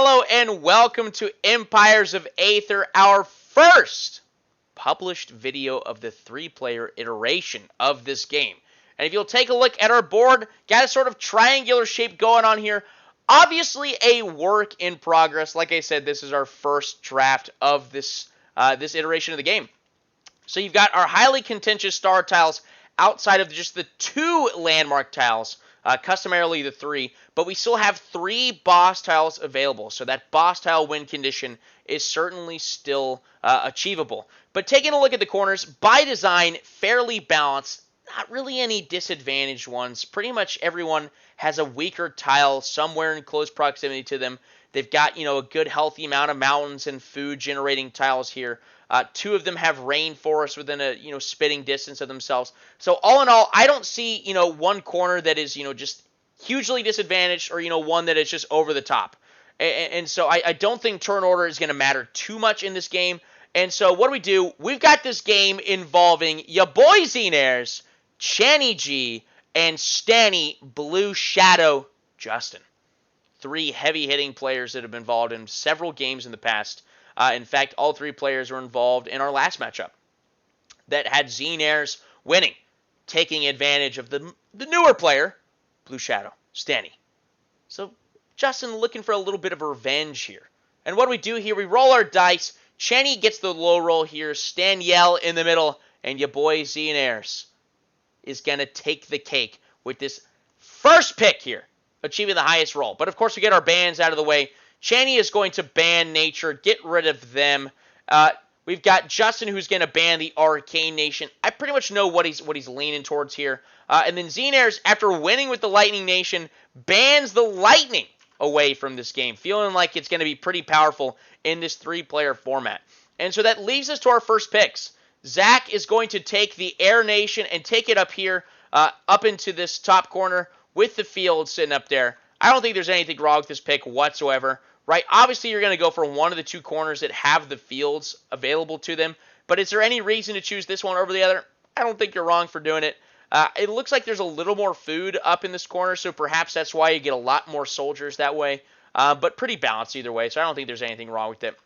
Hello and welcome to Empires of Aether, our first published video of the 3-player iteration of this game. And if you'll take a look at our board, got a sort of triangular shape going on here. Obviously a work in progress. Like I said, this is our first draft of this iteration of the game. So you've got our highly contentious star tiles outside of just the 2 landmark tiles, customarily the 3, but we still have 3 boss tiles available. So that boss tile win condition is certainly still achievable. But taking a look at the corners, by design, fairly balanced. Not really any disadvantaged ones. Pretty much everyone has a weaker tile somewhere in close proximity to them. They've got, a good healthy amount of mountains and food generating tiles here. 2 of them have rainforests within a, spitting distance of themselves. So all in all, I don't see, one corner that is, just hugely disadvantaged or, one that is just over the top. And so I don't think turn order is going to matter too much in this game. And so what do? We've got this game involving ya boy Xenares, Channy G, and Stanny Blue Shadow Justin. 3 heavy-hitting players that have been involved in several games in the past. In fact, all 3 players were involved in our last matchup that had Xenares winning, taking advantage of the newer player, Blue Shadow, Stanny. So Justin looking for a little bit of revenge here. And what do we do here? We roll our dice. Channy gets the low roll here. Staniel in the middle. And your boy Xenares is going to take the cake with this first pick here, achieving the highest roll. But of course, we get our bans out of the way. Channy is going to ban Nature, get rid of them. We've got Justin who's going to ban the Arcane Nation. I pretty much know what he's leaning towards here. And then Xenares, after winning with the Lightning Nation, bans the Lightning away from this game, feeling like it's going to be pretty powerful in this 3-player format. And so that leaves us to our first picks. Zach is going to take the Air Nation and take it up here, up into this top corner with the field sitting up there. I don't think there's anything wrong with this pick whatsoever, right? Obviously, you're going to go for one of the 2 corners that have the fields available to them, but is there any reason to choose this one over the other? I don't think you're wrong for doing it. It looks like there's a little more food up in this corner, so perhaps that's why you get a lot more soldiers that way, but pretty balanced either way, so I don't think there's anything wrong with it.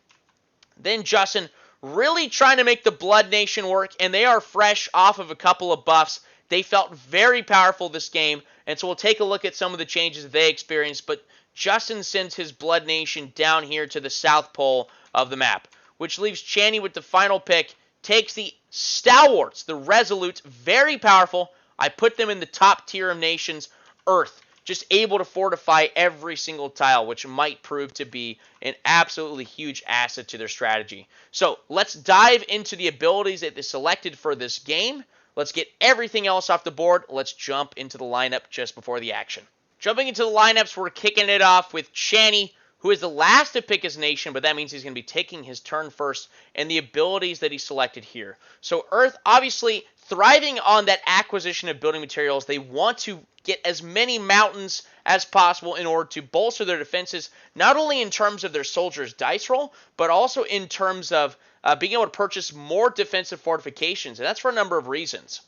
Then Justin really trying to make the Blood Nation work, and they are fresh off of a couple of buffs. They felt very powerful this game, and so we'll take a look at some of the changes that they experienced, but Justin sends his Blood Nation down here to the south pole of the map, which leaves Channy with the final pick, takes the Stalwarts, the Resolute, very powerful. I put them in the top tier of nations, Earth, just able to fortify every single tile, which might prove to be an absolutely huge asset to their strategy. So let's dive into the abilities that they selected for this game. Let's get everything else off the board. Let's jump into the lineup just before the action. Jumping into the lineups, we're kicking it off with Channy, who is the last to pick his nation, but that means he's going to be taking his turn first, and the abilities that he selected here. So Earth, obviously, thriving on that acquisition of building materials. They want to get as many mountains as possible in order to bolster their defenses, not only in terms of their soldiers' dice roll, but also in terms of being able to purchase more defensive fortifications, and that's for a number of reasons.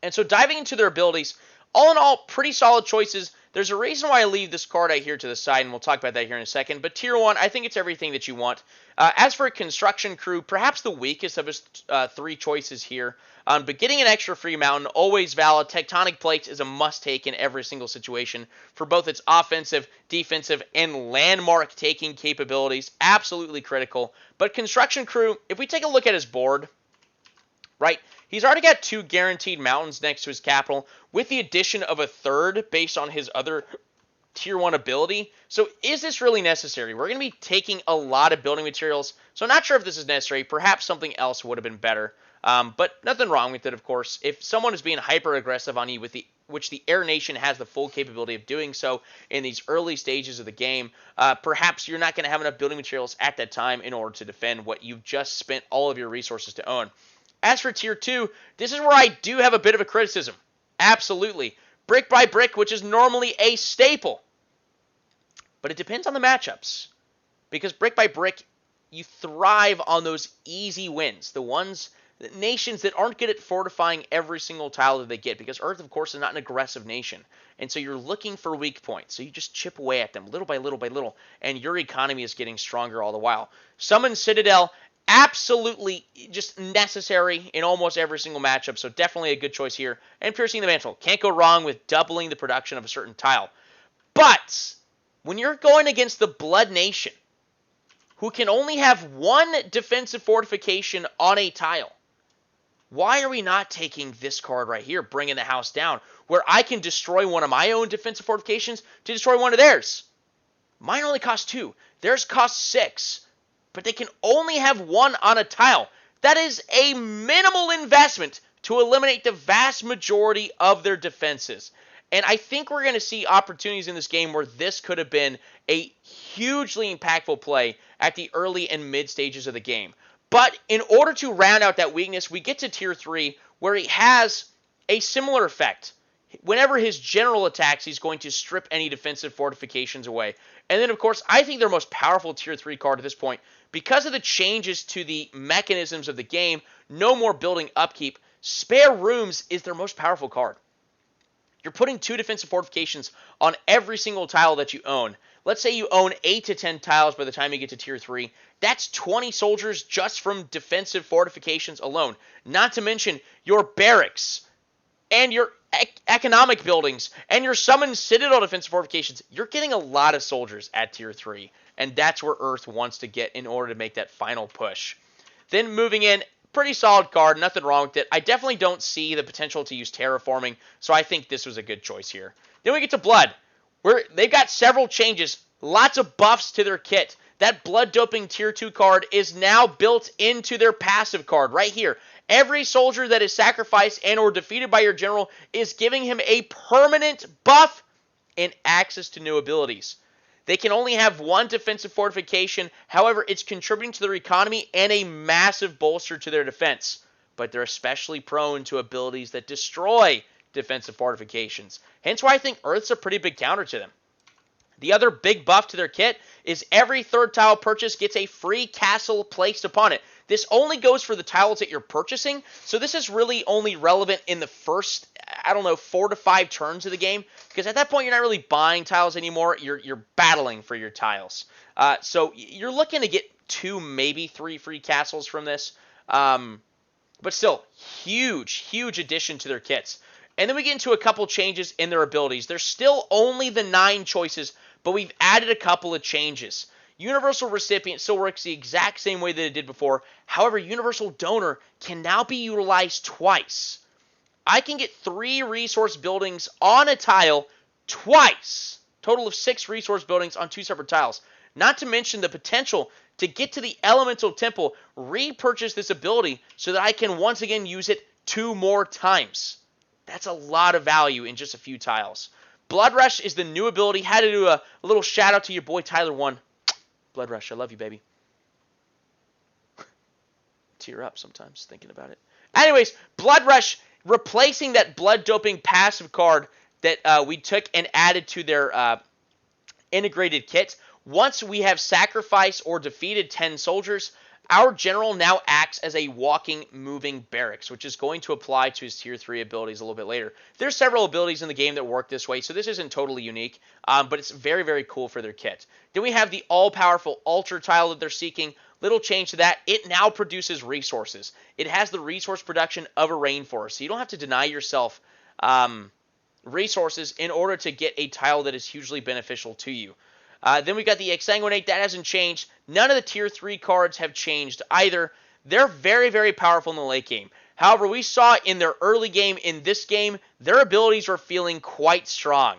And so diving into their abilities, all in all, pretty solid choices. There's a reason why I leave this card out here to the side, and we'll talk about that here in a second. But Tier 1, I think it's everything that you want. As for Construction Crew, perhaps the weakest of his 3 choices here. But getting an extra free mountain, always valid. Tectonic Plates is a must-take in every single situation for both its offensive, defensive, and landmark-taking capabilities. Absolutely critical. But Construction Crew, if we take a look at his board, right, he's already got 2 guaranteed mountains next to his capital with the addition of a 3rd based on his other Tier 1 ability. So is this really necessary? We're going to be taking a lot of building materials, so I'm not sure if this is necessary. Perhaps something else would have been better. But nothing wrong with it, of course. If someone is being hyper-aggressive on you, which the Air Nation has the full capability of doing so in these early stages of the game, perhaps you're not going to have enough building materials at that time in order to defend what you've just spent all of your resources to own. As for Tier 2, this is where I do have a bit of a criticism. Absolutely. Brick by brick, which is normally a staple. But it depends on the matchups. Because brick by brick, you thrive on those easy wins. The ones nations that aren't good at fortifying every single tile that they get, because Earth, of course, is not an aggressive nation. And so you're looking for weak points. So you just chip away at them little by little by little, and your economy is getting stronger all the while. Summon Citadel, absolutely just necessary in almost every single matchup, so definitely a good choice here. And Piercing the Mantle, can't go wrong with doubling the production of a certain tile. But when you're going against the Blood Nation, who can only have one defensive fortification on a tile, why are we not taking this card right here, Bringing the House Down, where I can destroy one of my own defensive fortifications to destroy one of theirs? Mine only costs 2. Theirs costs 6. But they can only have one on a tile. That is a minimal investment to eliminate the vast majority of their defenses. And I think we're going to see opportunities in this game where this could have been a hugely impactful play at the early and mid stages of the game. But in order to round out that weakness, we get to Tier 3, where he has a similar effect. Whenever his general attacks, he's going to strip any defensive fortifications away. And then, of course, I think their most powerful Tier 3 card at this point, because of the changes to the mechanisms of the game, no more building upkeep, Spare Rooms is their most powerful card. You're putting 2 defensive fortifications on every single tile that you own. Let's say you own 8 to 10 tiles by the time you get to Tier 3. That's 20 soldiers just from defensive fortifications alone. Not to mention your barracks and your economic buildings and your summoned Citadel defensive fortifications. You're getting a lot of soldiers at Tier 3. And that's where Earth wants to get in order to make that final push. Then moving in, pretty solid card, nothing wrong with it. I definitely don't see the potential to use terraforming, so I think this was a good choice here. Then we get to Blood, where they've got several changes, lots of buffs to their kit. That Blood Doping Tier 2 card is now built into their passive card right here. Every soldier that is sacrificed and or defeated by your general is giving him a permanent buff and access to new abilities. They can only have one defensive fortification. However, it's contributing to their economy and a massive bolster to their defense. But they're especially prone to abilities that destroy defensive fortifications. Hence why I think Earth's a pretty big counter to them. The other big buff to their kit is every third tile purchase gets a free castle placed upon it. This only goes for the tiles that you're purchasing, so this is really only relevant in the first, 4 to 5 turns of the game, because at that point you're not really buying tiles anymore, you're battling for your tiles. So you're looking to get 2, maybe 3 free castles from this, but still, huge addition to their kits. And then we get into a couple changes in their abilities. There's still only the 9 choices, but we've added a couple of changes. Universal Recipient still works the exact same way that it did before. However, Universal Donor can now be utilized twice. I can get 3 resource buildings on a tile twice. Total of 6 resource buildings on 2 separate tiles. Not to mention the potential to get to the Elemental Temple, repurchase this ability so that I can once again use it 2 more times. That's a lot of value in just a few tiles. Blood Rush is the new ability. Had to do a little shout out to your boy Tyler1. Blood Rush, I love you, baby. Tear up sometimes thinking about it. Anyways, Blood Rush, replacing that blood doping passive card that we took and added to their integrated kit. Once we have sacrificed or defeated 10 soldiers, our general now acts as a walking, moving barracks, which is going to apply to his Tier 3 abilities a little bit later. There's several abilities in the game that work this way, so this isn't totally unique, but it's very, very cool for their kit. Then we have the all-powerful altar tile that they're seeking. Little change to that. It now produces resources. It has the resource production of a rainforest, so you don't have to deny yourself resources in order to get a tile that is hugely beneficial to you. Then we got the Exsanguinate. That hasn't changed. None of the Tier 3 cards have changed either. They're very, very powerful in the late game. However, we saw in their early game, in this game, their abilities were feeling quite strong.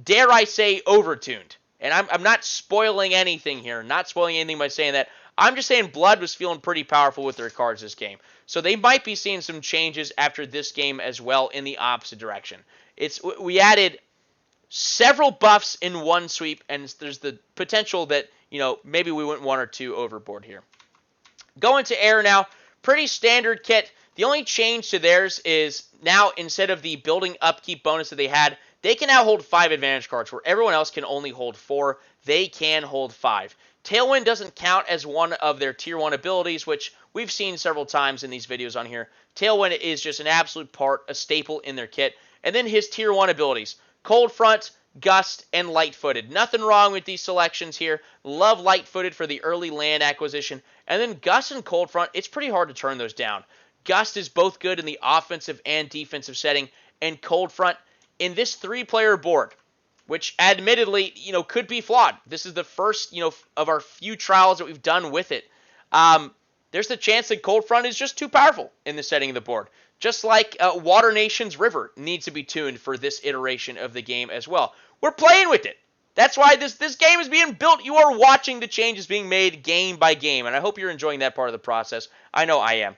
Dare I say, overtuned. And I'm not spoiling anything here. Not spoiling anything by saying that. I'm just saying Blood was feeling pretty powerful with their cards this game. So they might be seeing some changes after this game as well in the opposite direction. We added several buffs in one sweep, and there's the potential that, maybe we went 1 or 2 overboard here. Going to Air now, pretty standard kit. The only change to theirs is now instead of the building upkeep bonus that they had, they can now hold 5 advantage cards, where everyone else can only hold 4. They can hold 5. Tailwind doesn't count as one of their tier 1 abilities, which we've seen several times in these videos on here. Tailwind is just an absolute part, a staple in their kit. And then his tier 1 abilities, Cold Front, Gust, and Light-Footed. Nothing wrong with these selections here. Love Light-Footed for the early land acquisition. And then Gust and Cold Front, it's pretty hard to turn those down. Gust is both good in the offensive and defensive setting, and Cold Front in this 3-player board, which admittedly, could be flawed. This is the first, of our few trials that we've done with it. There's the chance that Cold Front is just too powerful in the setting of the board. Just like Water Nation's River needs to be tuned for this iteration of the game as well. We're playing with it. That's why this game is being built. You are watching the changes being made game by game, and I hope you're enjoying that part of the process. I know I am.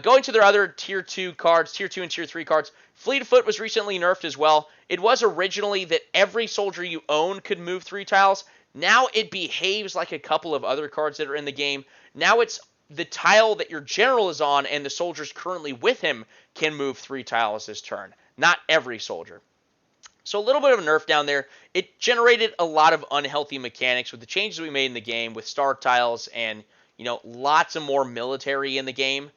Going to their other Tier 2 cards, Tier 2 and Tier 3 cards, Fleet of Foot was recently nerfed as well. It was originally that every soldier you own could move 3 tiles. Now it behaves like a couple of other cards that are in the game. Now it's the tile that your general is on and the soldiers currently with him can move 3 tiles this turn. Not every soldier. So a little bit of a nerf down there. It generated a lot of unhealthy mechanics with the changes we made in the game with star tiles and, lots of more military in the game.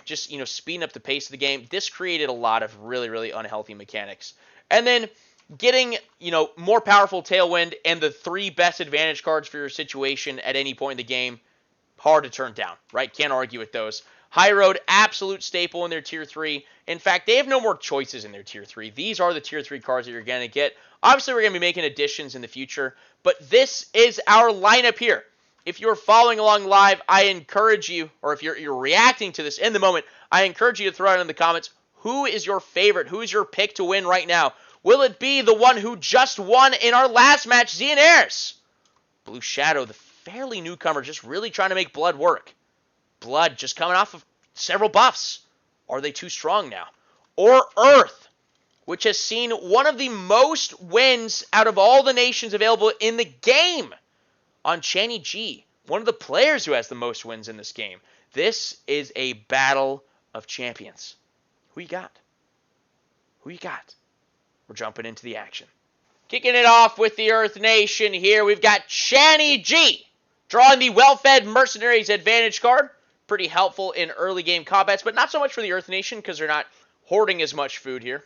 Just, speeding up the pace of the game. This created a lot of really, really unhealthy mechanics. And then getting, more powerful Tailwind and the 3 best advantage cards for your situation at any point in the game, hard to turn down, right? Can't argue with those. High Road, absolute staple in their Tier 3. In fact, they have no more choices in their Tier 3. These are the Tier 3 cards that you're going to get. Obviously, we're going to be making additions in the future, but this is our lineup here. If you're following along live, I encourage you, or if you're reacting to this in the moment, I encourage you to throw it in the comments. Who is your favorite? Who is your pick to win right now? Will it be the one who just won in our last match, Xehanort? Blue Shadow, the fairly newcomer, just really trying to make Blood work. Blood just coming off of several buffs. Are they too strong now? Or Earth, which has seen one of the most wins out of all the nations available in the game on Channy G, one of the players who has the most wins in this game. This is a battle of champions. Who you got? Who you got? We're jumping into the action. Kicking it off with the Earth Nation here, we've got Channy G, drawing the Well-Fed Mercenaries Advantage card. Pretty helpful in early game combats, but not so much for the Earth Nation because they're not hoarding as much food here.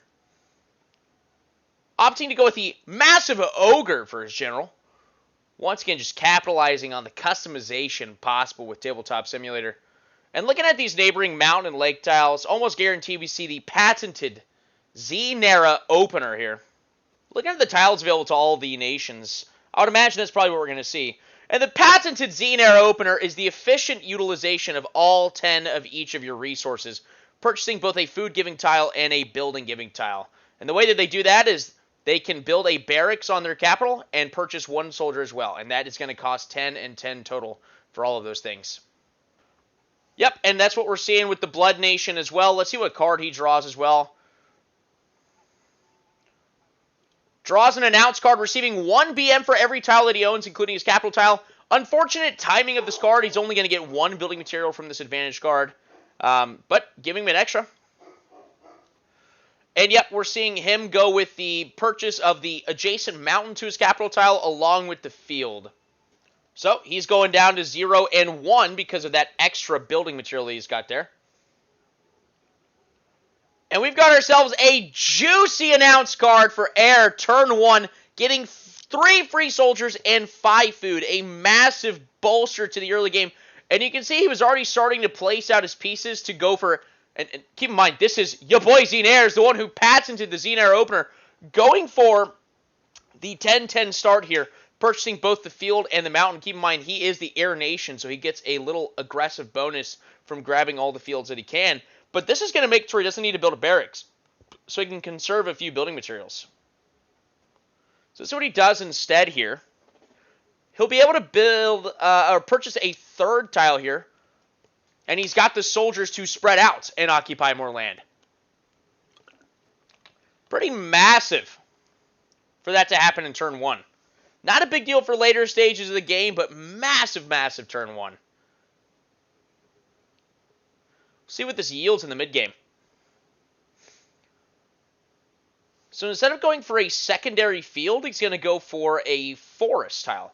Opting to go with the massive Ogre for his general. Once again, just capitalizing on the customization possible with Tabletop Simulator. And looking at these neighboring mountain and lake tiles, almost guaranteed we see the patented Xehanort opener here. Looking at the tiles available to all the nations, I would imagine that's probably what we're going to see. And the patented Xehanort opener is the efficient utilization of all 10 of each of your resources, purchasing both a food-giving tile and a building-giving tile. And the way that they do that is they can build a barracks on their capital and purchase 1 soldier as well. And that is going to cost 10 and 10 total for all of those things. Yep, and that's what we're seeing with the Blood Nation as well. Let's see what card he draws as well. Draws an announce card, receiving 1 BM for every tile that he owns, including his capital tile. Unfortunate timing of this card. He's only going to get 1 building material from this advantage card. But giving him an extra. And yep, we're seeing him go with the purchase of the adjacent mountain to his capital tile along with the field. So he's going down to 0 and 1 because of that extra building material that he's got there. And we've got ourselves a juicy announce card for Air turn 1, getting 3 free soldiers and 5 food. A massive bolster to the early game. And you can see he was already starting to place out his pieces to go for... And keep in mind, this is your boy Xehanort, the one who patented the Xehanort opener, going for the 10-10 start here, purchasing both the field and the mountain. Keep in mind, he is the Air Nation, so he gets a little aggressive bonus from grabbing all the fields that he can. But this is going to make sure he doesn't need to build a barracks, so he can conserve a few building materials. So this is what he does instead here. He'll be able to build or purchase a 3rd tile here. And he's got the soldiers to spread out and occupy more land. Pretty massive for that to happen in turn 1. Not a big deal for later stages of the game, but massive, massive turn 1. See what this yields in the mid-game. So instead of going for a secondary field, he's going to go for a forest tile.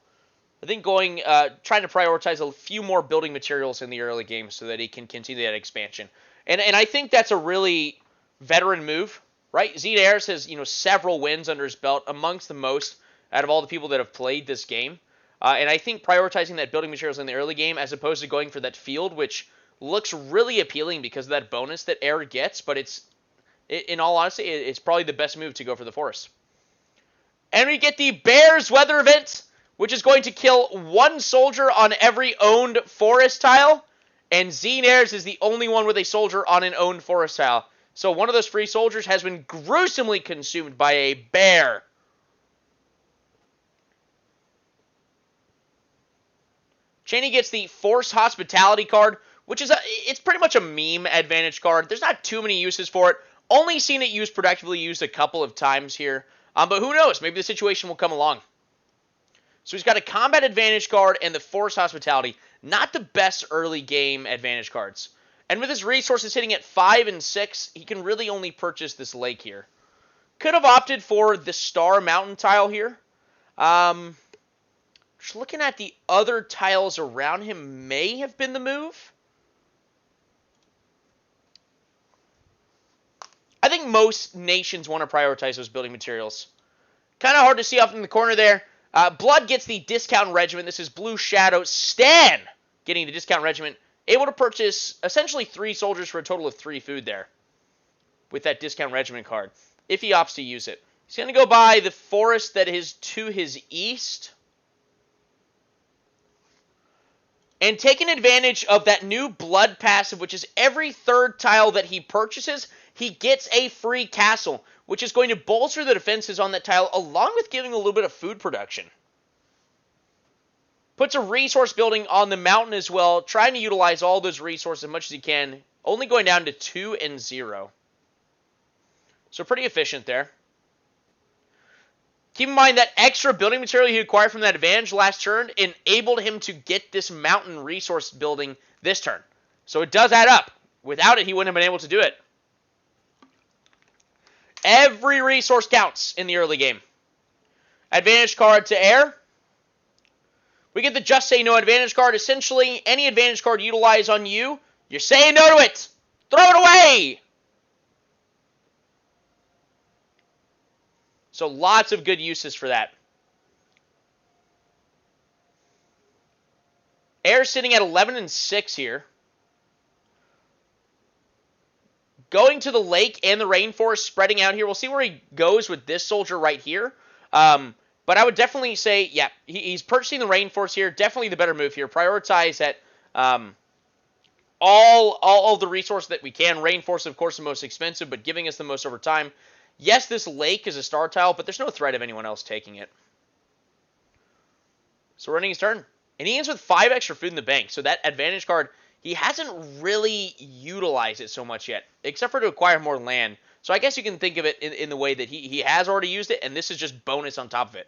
I think trying to prioritize a few more building materials in the early game so that he can continue that expansion. And I think that's a really veteran move, right? Zeke Ayers has, several wins under his belt, amongst the most out of all the people that have played this game. And I think prioritizing that building materials in the early game as opposed to going for that field, which looks really appealing because of that bonus that Air gets, but in all honesty, it's probably the best move to go for the forest. And we get the Bears weather event, which is going to kill one soldier on every owned forest tile. And Xenares is the only one with a soldier on an owned forest tile. So one of those free soldiers has been gruesomely consumed by a bear. Cheney gets the Force Hospitality card, which is it's pretty much a meme advantage card. There's not too many uses for it. Only seen it used productively used a couple of times here. But who knows? Maybe the situation will come along. So he's got a combat advantage card and the Force Hospitality. Not the best early game advantage cards. And with his resources hitting at 5 and 6, he can really only purchase this lake here. Could have opted for the Star Mountain tile here. Just looking at the other tiles around him may have been the move. I think most nations want to prioritize those building materials. Kind of hard to see off in the corner there. Blood gets the discount regiment. This is Blue Shadow. Stan getting the discount regiment. Able to purchase essentially 3 soldiers for a total of 3 food there. With that discount regiment card. If he opts to use it. He's going to go by the forest that is to his east. And taking advantage of that new blood passive, which is every 3rd tile that he purchases, he gets a free castle, which is going to bolster the defenses on that tile, along with giving a little bit of food production. Puts a resource building on the mountain as well, trying to utilize all those resources as much as he can, only going down to 2 and 0. So pretty efficient there. Keep in mind that extra building material he acquired from that advantage last turn enabled him to get this mountain resource building this turn. So it does add up. Without it, he wouldn't have been able to do it. Every resource counts in the early game. Advantage card to Air. We get the Just Say No advantage card. Essentially, any advantage card utilized on you, you're saying no to it. Throw it away. So lots of good uses for that. Air sitting at 11 and 6 here. Going to the lake and the rainforest, spreading out here. We'll see where he goes with this soldier right here. But I would definitely say, yeah, he's purchasing the rainforest here. Definitely the better move here. Prioritize that all the resources that we can. Rainforest, of course, the most expensive, but giving us the most over time. Yes, this lake is a star tile, but there's no threat of anyone else taking it. So running his turn. And he ends with 5 extra food in the bank. So that advantage card, he hasn't really utilized it so much yet, except for to acquire more land. So I guess you can think of it in the way that he has already used it, and this is just bonus on top of it.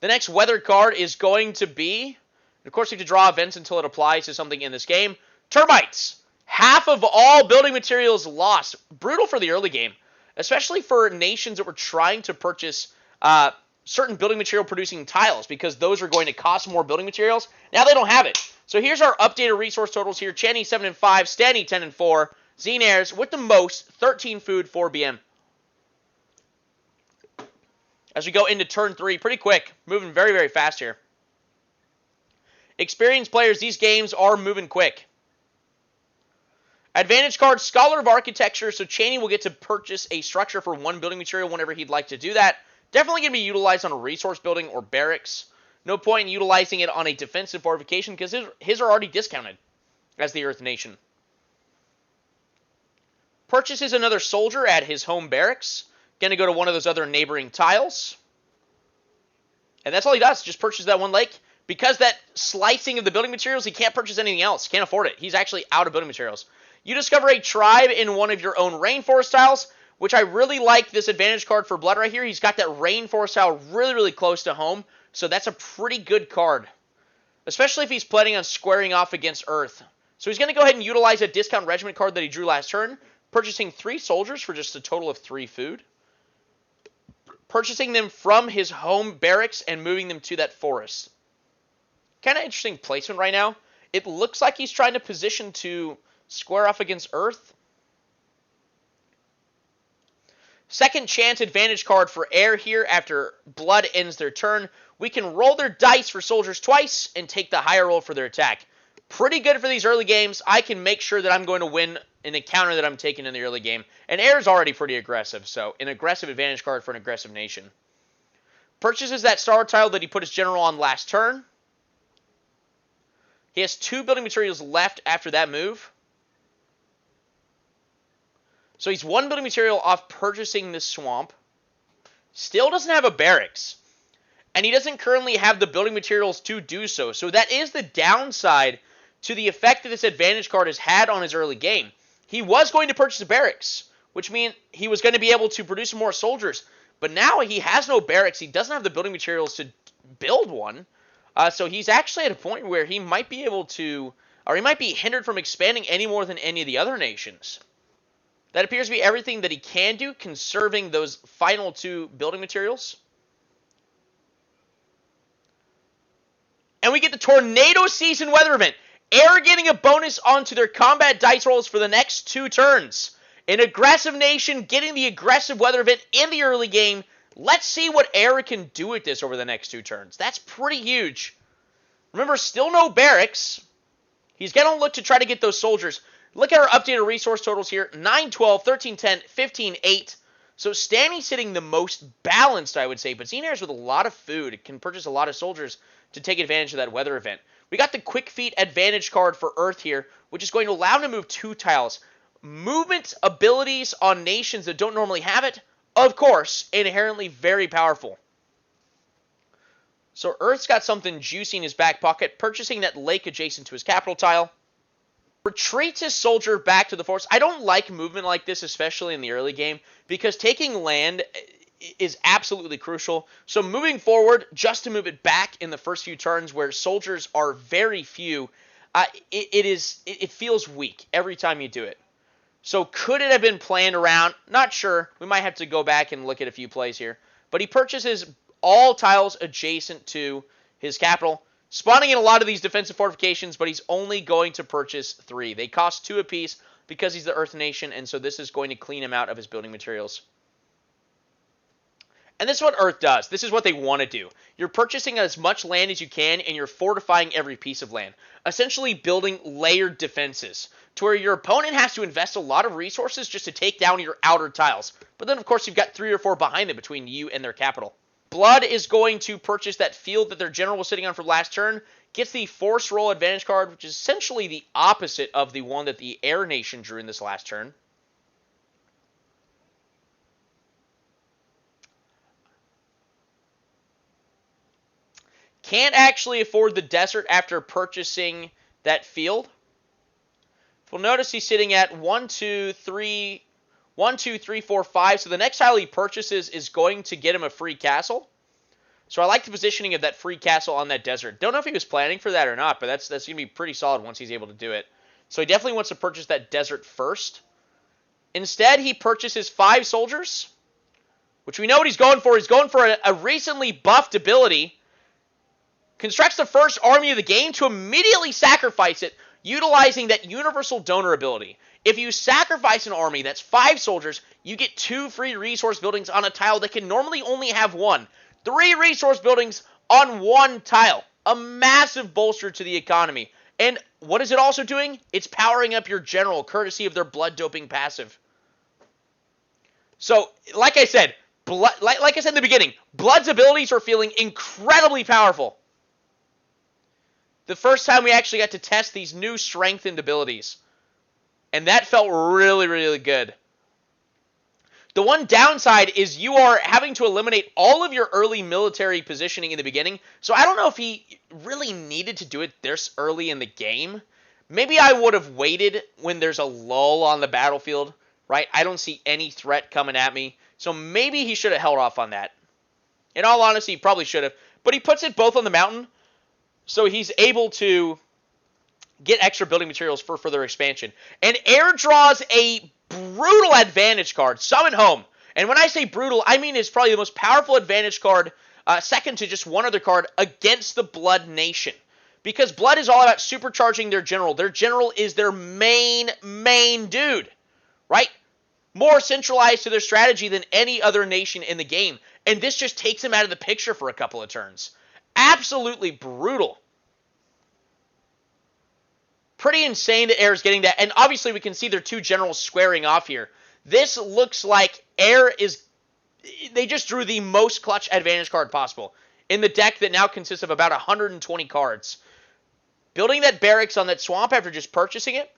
The next weather card is going to be, of course, you have to draw events until it applies to something in this game. Termites. Half of all building materials lost. Brutal for the early game, especially for nations that were trying to purchase certain building material producing tiles, because those are going to cost more building materials. Now they don't have it. So here's our updated resource totals here. Chenny 7 and 5, Stanny 10 and 4, Xenairs with the most, 13 food, 4 BM. As we go into turn 3, pretty quick, moving very, very fast here. Experienced players, these games are moving quick. Advantage card, Scholar of Architecture, so Cheney will get to purchase a structure for 1 building material whenever he'd like to do that. Definitely going to be utilized on a resource building or barracks. No point in utilizing it on a defensive fortification because his are already discounted as the Earth Nation. Purchases another soldier at his home barracks. Going to go to one of those other neighboring tiles. And that's all he does, just purchase that one lake. Because that slicing of the building materials, he can't purchase anything else. Can't afford it. He's actually out of building materials. You discover a tribe in one of your own rainforest tiles, which I really like this advantage card for Blood right here. He's got that rainforest tile really, really close to home. So that's a pretty good card. Especially if he's planning on squaring off against Earth. So he's going to go ahead and utilize a discount regiment card that he drew last turn. Purchasing 3 soldiers for just a total of 3 food. purchasing them from his home barracks and moving them to that forest. Kind of interesting placement right now. It looks like he's trying to position to square off against Earth. Second chance advantage card for Air here after Blood ends their turn. We can roll their dice for soldiers twice and take the higher roll for their attack. Pretty good for these early games. I can make sure that I'm going to win an encounter that I'm taking in the early game. And Air is already pretty aggressive, so an aggressive advantage card for an aggressive nation. Purchases that star tile that he put his general on last turn. He has 2 building materials left after that move. So he's 1 building material off purchasing this swamp. Still doesn't have a barracks. And he doesn't currently have the building materials to do so. So that is the downside to the effect that this advantage card has had on his early game. He was going to purchase a barracks, which means he was going to be able to produce more soldiers. But now he has no barracks. He doesn't have the building materials to build one. So he's actually at a point where he might be able to, or he might be hindered from expanding any more than any of the other nations. That appears to be everything that he can do, conserving those final 2 building materials. And we get the Tornado Season Weather Event. Air getting a bonus onto their combat dice rolls for the next 2 turns. An aggressive nation getting the aggressive weather event in the early game. Let's see what Air can do with this over the next 2 turns. That's pretty huge. Remember, still no barracks. He's going to look to try to get those soldiers. Look at our updated resource totals here. 9, 12, 13, 10, 15, 8. So Stanny's hitting the most balanced, I would say. But Xenair's with a lot of food. Can purchase a lot of soldiers to take advantage of that weather event. We got the Quick Feet advantage card for Earth here, which is going to allow him to move 2 tiles. Movement abilities on nations that don't normally have it, of course, inherently very powerful. So Earth's got something juicy in his back pocket, purchasing that lake adjacent to his capital tile. Retreats his soldier back to the forest. I don't like movement like this, especially in the early game, because taking land is absolutely crucial. So moving forward, just to move it back in the first few turns where soldiers are very few, it feels weak every time you do it. So could it have been planned around? Not sure. We might have to go back and look at a few plays here. But he purchases all tiles adjacent to his capital, spawning in a lot of these defensive fortifications, but he's only going to purchase 3. They cost 2 apiece because he's the Earth Nation, and so this is going to clean him out of his building materials. And this is what Earth does. This is what they want to do. You're purchasing as much land as you can, and you're fortifying every piece of land. Essentially building layered defenses, to where your opponent has to invest a lot of resources just to take down your outer tiles. But then, of course, you've got 3 or 4 behind them between you and their capital. Blood is going to purchase that field that their general was sitting on for last turn. Gets the Force Roll advantage card, which is essentially the opposite of the one that the Air Nation drew in this last turn. Can't actually afford the desert after purchasing that field. We'll notice he's sitting at 1, 2, 3, 4, 5. So the next tile he purchases is going to get him a free castle. So I like the positioning of that free castle on that desert. Don't know if he was planning for that or not, but that's going to be pretty solid once he's able to do it. So he definitely wants to purchase that desert first. Instead, he purchases 5 soldiers, which we know what he's going for. He's going for a recently buffed ability. Constructs the first army of the game to immediately sacrifice it, utilizing that universal donor ability. If you sacrifice an army that's 5 soldiers, you get 2 free resource buildings on a tile that can normally only have 1. 3 resource buildings on 1 tile. A massive bolster to the economy. And what is it also doing? It's powering up your general, courtesy of their blood doping passive. So, like I said, like I said in the beginning, Blood's abilities are feeling incredibly powerful. The first time we actually got to test these new strengthened abilities. And that felt really, really good. The one downside is you are having to eliminate all of your early military positioning in the beginning. So I don't know if he really needed to do it this early in the game. Maybe I would have waited when there's a lull on the battlefield, right? I don't see any threat coming at me. So maybe he should have held off on that. In all honesty, he probably should have. But he puts it both on the mountain. So he's able to get extra building materials for further expansion. And Air draws a brutal advantage card, Summon Home. And when I say brutal, I mean it's probably the most powerful advantage card, second to just one other card, against the Blood Nation. Because Blood is all about supercharging their general. Their general is their main dude, right? More centralized to their strategy than any other nation in the game. And this just takes them out of the picture for a couple of turns. Absolutely brutal. Pretty insane that Air is getting that. And obviously we can see their two generals squaring off here. This looks like Air is... They just drew the most clutch advantage card possible in the deck that now consists of about 120 cards. Building that barracks on that swamp after just purchasing it.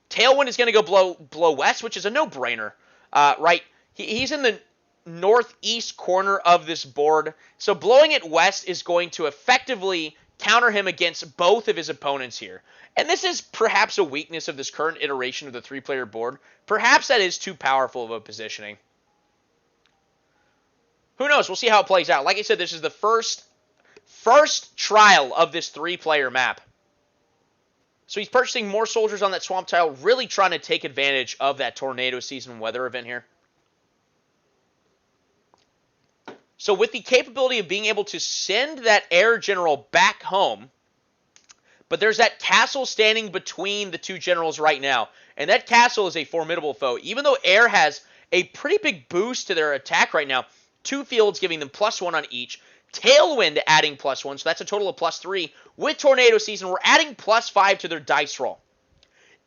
Tailwind is going to go blow west, which is a no-brainer, right? He's in the northeast corner of this board, so blowing it west is going to effectively counter him against both of his opponents here. And this is perhaps a weakness of this current iteration of the three-player board. Perhaps that is too powerful of a positioning. Who knows? We'll see how it plays out. Like I said, this is the first trial of this three-player map. So he's purchasing more soldiers on that swamp tile, really trying to take advantage of that tornado season weather event here. So with the capability of being able to send that air general back home, but there's that castle standing between the two generals right now, and that castle is a formidable foe. Even though air has a pretty big boost to their attack right now, 2 fields giving them +1 on each, Tailwind adding +1, so that's a total of +3. With Tornado Season, we're adding +5 to their dice roll.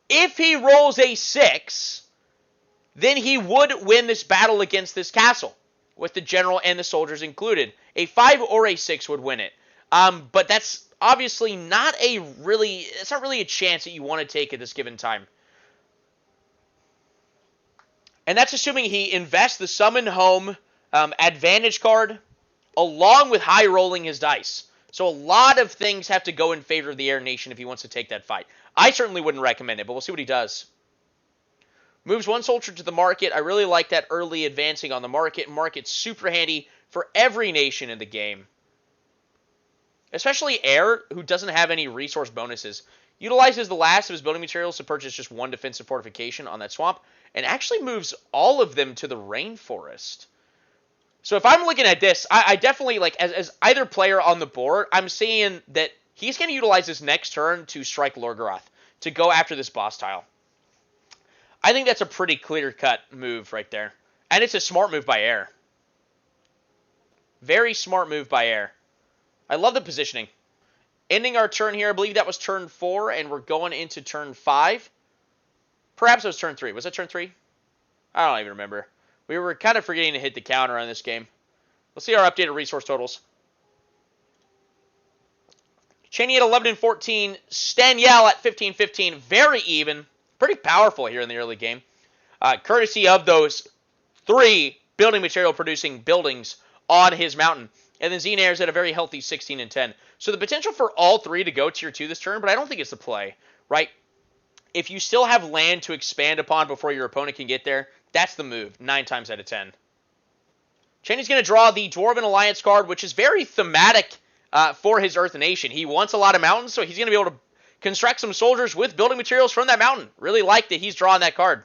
If he rolls a 6, then he would win this battle against this castle, with the general and the soldiers included. A 5 or a 6 would win it. But that's obviously not really a chance that you want to take at this given time. And that's assuming he invests the Summon Home advantage card, along with high rolling his dice. So a lot of things have to go in favor of the Air Nation if he wants to take that fight. I certainly wouldn't recommend it, but we'll see what he does. Moves 1 soldier to the market. I really like that early advancing on the market. Market's super handy for every nation in the game. Especially Air, who doesn't have any resource bonuses. Utilizes the last of his building materials to purchase just 1 defensive fortification on that swamp, and actually moves all of them to the rainforest. So if I'm looking at this, I definitely, like, as either player on the board, I'm seeing that he's going to utilize this next turn to strike Lorgaroth, to go after this boss tile. I think that's a pretty clear-cut move right there. And it's a smart move by Air. Very smart move by Air. I love the positioning. Ending our turn here, I believe that was turn 4, and we're going into turn 5. Perhaps it was turn 3. Was it turn 3? I don't even remember. We were kind of forgetting to hit the counter on this game. Let's see our updated resource totals. Cheney at 11 and 14. Staniel at 15-15. Very even. Pretty powerful here in the early game. Courtesy of those 3 building material producing buildings on his mountain. And then Xenair's at a very healthy 16 and 10. So the potential for all 3 to go tier 2 this turn, but I don't think it's the play, right? If you still have land to expand upon before your opponent can get there, that's the move, 9 times out of 10. Cheney's going to draw the Dwarven Alliance card, which is very thematic for his Earth Nation. He wants a lot of mountains, so he's going to be able to construct some soldiers with building materials from that mountain. Really like that he's drawing that card.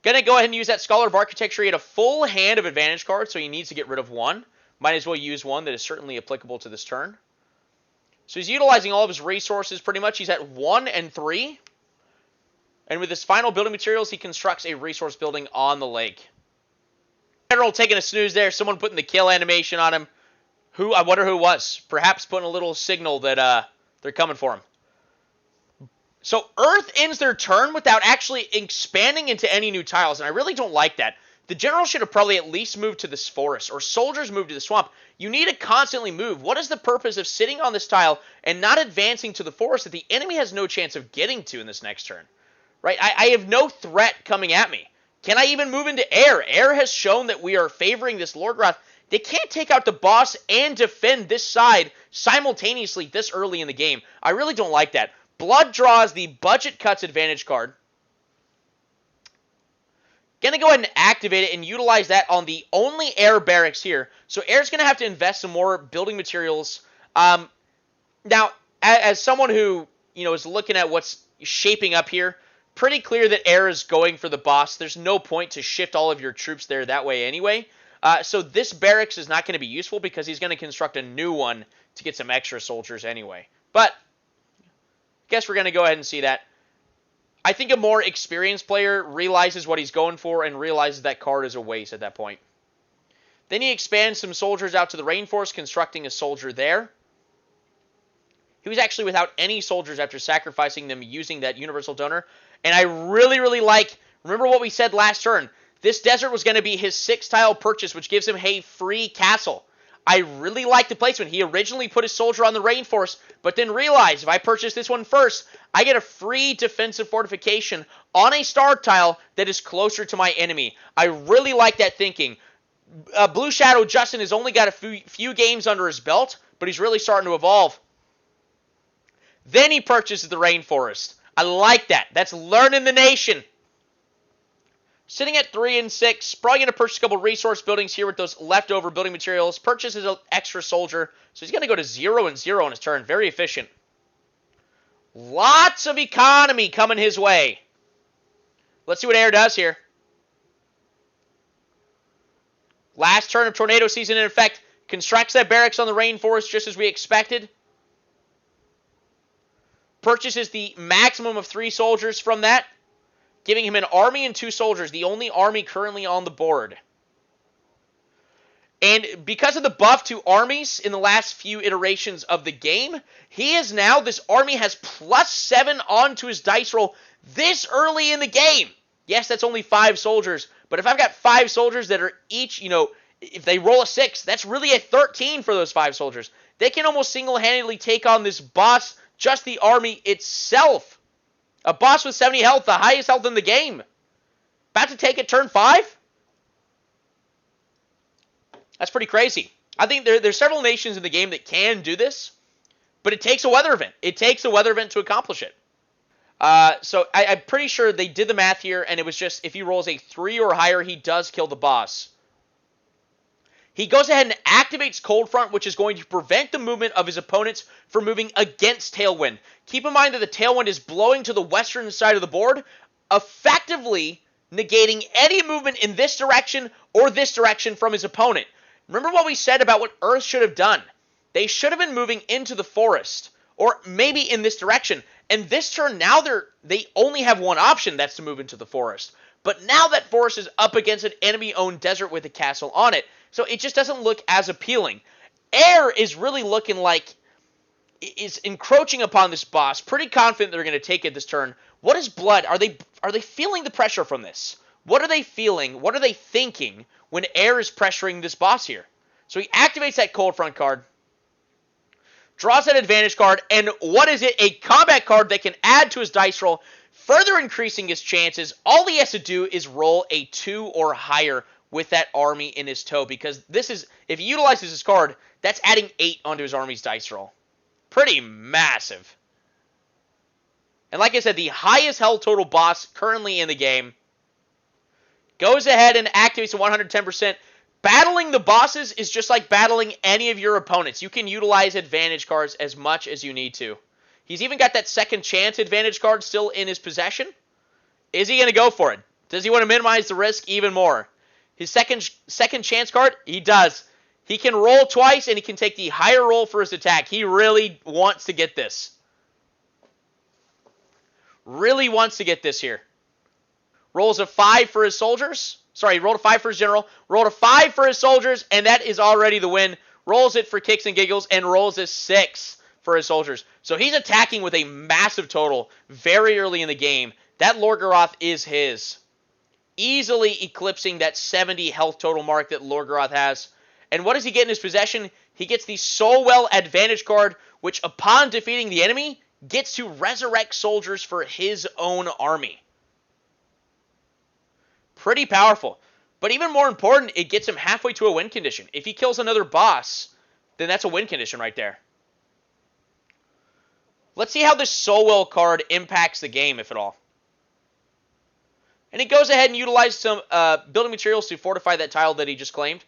Going to go ahead and use that Scholar of Architecture. He had a full hand of advantage cards, so he needs to get rid of 1. Might as well use 1 that is certainly applicable to this turn. So he's utilizing all of his resources pretty much. He's at 1 and 3. And with his final building materials, he constructs a resource building on the lake. General taking a snooze there. Someone putting the kill animation on him. I wonder who it was. Perhaps putting a little signal that they're coming for him. So Earth ends their turn without actually expanding into any new tiles. And I really don't like that. The general should have probably at least moved to this forest. Or soldiers move to the swamp. You need to constantly move. What is the purpose of sitting on this tile and not advancing to the forest that the enemy has no chance of getting to in this next turn? Right? I have no threat coming at me. Can I even move into Air? Air has shown that we are favoring this Lorgaroth. They can't take out the boss and defend this side simultaneously this early in the game. I really don't like that. Blood draws the Budget Cuts advantage card. Going to go ahead and activate it and utilize that on the only Air barracks here. So Air's going to have to invest some more building materials. Now, as someone who is looking at what's shaping up here, pretty clear that Aether is going for the boss. There's no point to shift all of your troops there that way anyway. So this barracks is not going to be useful because he's going to construct a new one to get some extra soldiers anyway. But I guess we're going to go ahead and see that. I think a more experienced player realizes what he's going for and realizes that card is a waste at that point. Then he expands some soldiers out to the rainforest, constructing a soldier there. He was actually without any soldiers after sacrificing them using that universal donor. And I really, really like, remember what we said last turn, this desert was going to be his 6-tile purchase, which gives him a free castle. I really like the placement. He originally put his soldier on the rainforest, but then realized if I purchase this one first, I get a free defensive fortification on a star tile that is closer to my enemy. I really like that thinking. Blue Shadow Justin has only got a few games under his belt, but he's really starting to evolve. Then he purchases the rainforest. I like that. That's learning the nation. Sitting at 3 and 6, probably going to purchase a couple resource buildings here with those leftover building materials. Purchases an extra soldier, so he's going to go to 0 and 0 on his turn. Very efficient. Lots of economy coming his way. Let's see what Aether does here. Last turn of tornado season in effect. Constructs that barracks on the rainforest just as we expected. Purchases the maximum of 3 soldiers from that, giving him an army and 2 soldiers, the only army currently on the board. And because of the buff to armies in the last few iterations of the game, he is now, this army has +7 onto his dice roll this early in the game. Yes, that's only 5 soldiers, but if I've got 5 soldiers that are each, if they roll a 6, that's really a 13 for those 5 soldiers. They can almost single-handedly take on this boss, just the army itself. A boss with 70 health, the highest health in the game. About to take it turn 5? That's pretty crazy. I think there's several nations in the game that can do this, but it takes a weather event. It takes a weather event to accomplish it. So I'm pretty sure they did the math here, and it was just if he rolls a 3 or higher, he does kill the boss. He goes ahead and activates Cold Front, which is going to prevent the movement of his opponents from moving against Tailwind. Keep in mind that the Tailwind is blowing to the western side of the board, effectively negating any movement in this direction or this direction from his opponent. Remember what we said about what Earth should have done. They should have been moving into the forest, or maybe in this direction. And this turn, now they only have one option, that's to move into the forest. But now that forest is up against an enemy-owned desert with a castle on it, so it just doesn't look as appealing. Aether is really looking like is encroaching upon this boss. Pretty confident they're going to take it this turn. What is Blood? Are they feeling the pressure from this? What are they feeling? What are they thinking when Aether is pressuring this boss here? So he activates that Cold Front card, draws that advantage card, and what is it? A combat card that can add to his dice roll, further increasing his chances. All he has to do is roll a 2 or higher with that army in his tow, because this is, if he utilizes his card, that's adding 8 onto his army's dice roll. Pretty massive. And like I said, the highest health total boss currently in the game goes ahead and activates at 110%. Battling the bosses is just like battling any of your opponents. You can utilize advantage cards as much as you need to. He's even got that second chance advantage card still in his possession. Is he going to go for it? Does he want to minimize the risk even more? His second chance card, he does. He can roll twice, and he can take the higher roll for his attack. He really wants to get this. Really wants to get this here. Rolls a 5 for his soldiers. Sorry, rolled a 5 for his general. Rolled a 5 for his soldiers, and that is already the win. Rolls it for kicks and giggles, and rolls a 6 for his soldiers. So he's attacking with a massive total very early in the game. That Lorgoroth is his. Easily eclipsing that 70 health total mark that Lorgoroth has. And what does he get in his possession? He gets the Solwell advantage card, which upon defeating the enemy, gets to resurrect soldiers for his own army. Pretty powerful. But even more important, it gets him halfway to a win condition. If he kills another boss, then that's a win condition right there. Let's see how this Solwell card impacts the game, if at all. And he goes ahead and utilizes some building materials to fortify that tile that he just claimed.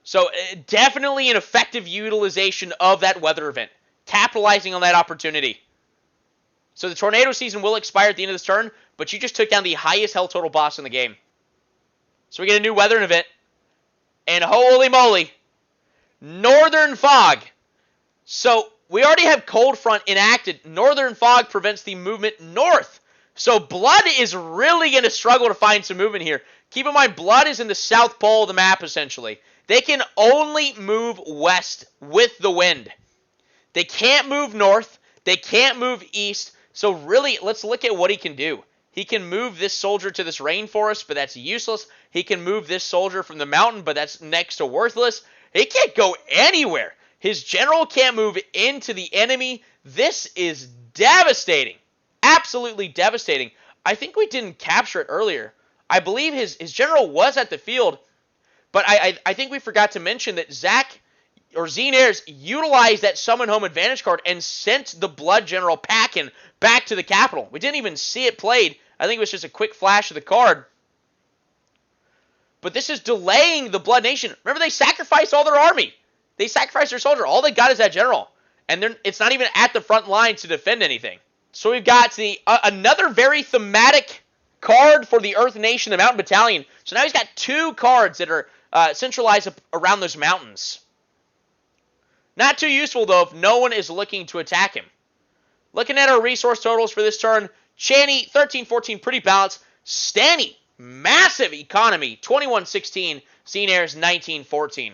So definitely an effective utilization of that weather event. Capitalizing on that opportunity. So the tornado season will expire at the end of this turn, but you just took down the highest health total boss in the game. So we get a new weather event. And holy moly, Northern Fog. So we already have Cold Front enacted. Northern Fog prevents the movement north. So Blood is really going to struggle to find some movement here. Keep in mind, Blood is in the south pole of the map, essentially. They can only move west with the wind. They can't move north. They can't move east. So really, let's look at what he can do. He can move this soldier to this rainforest, but that's useless. He can move this soldier from the mountain, but that's next to worthless. He can't go anywhere. His general can't move into the enemy. This is devastating. Absolutely devastating. I think we didn't capture it earlier. I believe his general was at the field, but I think we forgot to mention that Zach or Xenares utilized that summon home advantage card and sent the Blood General packing back to the capital. We didn't even see it played. I think it was just a quick flash of the card. But this is delaying the Blood Nation. Remember, they sacrificed all their army. They sacrificed their soldier. All they got is that general. And it's not even at the front line to defend anything. So we've got the another very thematic card for the Earth Nation, the Mountain Battalion. So now he's got 2 cards that are centralized around those mountains. Not too useful, though, if no one is looking to attack him. Looking at our resource totals for this turn, Channy, 13-14, pretty balanced. Stanny, massive economy, 21-16. Xenares, 19-14.